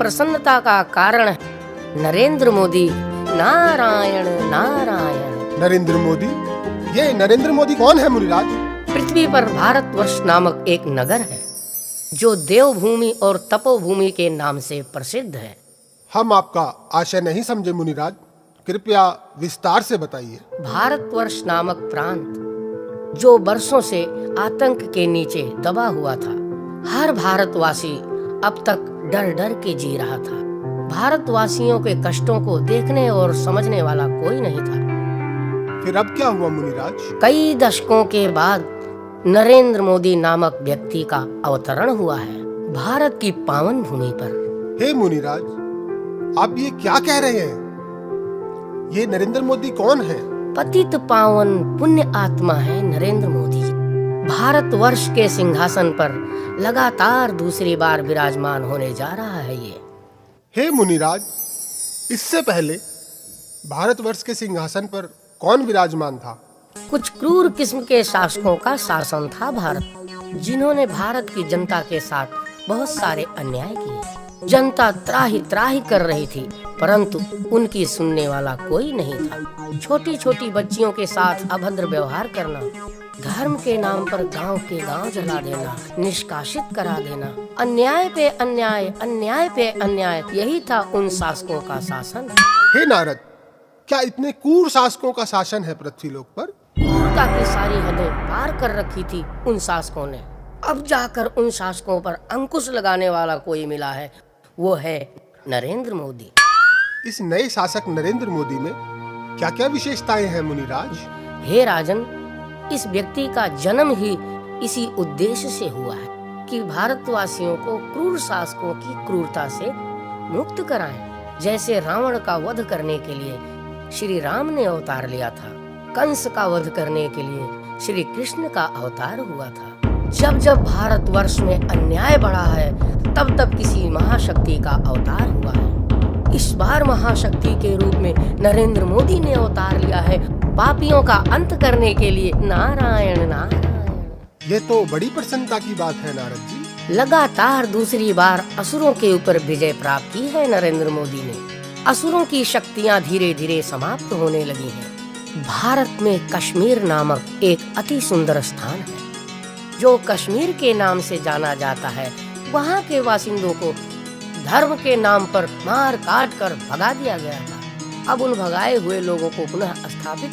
प्रसन्नता का कारण है नरेंद्र मोदी। नारायण नारायण। नरेंद्र मोदी? ये नरेंद्र मोदी कौन है मुनिराज? पृथ्वी पर भारतवर्ष नामक एक नगर है जो देवभूमि और तपोभूमि के नाम से प्रसिद्ध है। हम आपका आशय नहीं समझे मुनिराज, कृपया विस्तार से बताइए। भारतवर्ष नामक प्रांत जो वर्षों से आतंक के नीचे दबा हुआ था, हर भारतवासी अब तक डर डर के जी रहा था। भारतवासियों के कष्टों को देखने और समझने वाला कोई नहीं था। फिर अब क्या हुआ मुनिराज? कई दशकों के बाद नरेंद्र मोदी नामक व्यक्ति का अवतरण हुआ है भारत की पावन भूमि पर। हे मुनिराज, आप ये क्या कह रहे हैं? ये नरेंद्र मोदी कौन है? पतित पावन पुण्य आत्मा है नरेंद्र मोदी। भारतवर्ष के सिंहासन पर लगातार दूसरी बार विराजमान होने जा रहा है ये। हे मुनिराज, इससे पहले भारतवर्ष के सिंहासन पर कौन विराजमान था? कुछ क्रूर किस्म के शासकों का शासन था भारत, जिन्होंने भारत की जनता के साथ बहुत सारे अन्याय किए। जनता त्राही त्राही कर रही थी, परंतु उनकी सुनने वाला कोई नहीं था। छोटी छोटी बच्चियों के साथ अभद्र व्यवहार करना, धर्म के नाम पर गांव के गांव जला देना, निष्कासित करा देना, अन्याय पे अन्याय, अन्याय पे अन्याय, यही था उन शासकों का शासन। हे नारद, क्या इतने क्रूर शासकों का शासन है पृथ्वी लोक पर? क्रूरता की सारी हदें पार कर रखी थी उन शासकों ने। अब जाकर उन शासकों पर अंकुश लगाने वाला कोई मिला है, वो है नरेंद्र मोदी। इस नए शासक नरेंद्र मोदी में क्या क्या विशेषताएं हैं मुनिराज? हे राजन, इस व्यक्ति का जन्म ही इसी उद्देश्य से हुआ है कि भारतवासियों को क्रूर शासकों की क्रूरता से मुक्त कराएं। जैसे रावण का वध करने के लिए श्री राम ने अवतार लिया था, कंस का वध करने के लिए श्री कृष्ण का अवतार हुआ था। जब जब भारतवर्ष में अन्याय बढ़ा है, तब तब किसी महाशक्ति का अवतार हुआ है। इस बार महाशक्ति के रूप में नरेंद्र मोदी ने अवतार लिया है पापियों का अंत करने के लिए। नारायण नारायण। ये तो बड़ी प्रसन्नता की बात है नारद जी। लगातार दूसरी बार असुरों के ऊपर विजय प्राप्त की है नरेंद्र मोदी ने। असुरों की शक्तियां धीरे धीरे समाप्त होने लगी हैं। भारत में कश्मीर नामक एक अति सुंदर स्थान है, जो कश्मीर के नाम से जाना जाता है। वहाँ के बासिंदों को धर्म के नाम पर मार काट कर भगा दिया गया था। अब उन भगाए हुए लोगों को पुनः स्थापित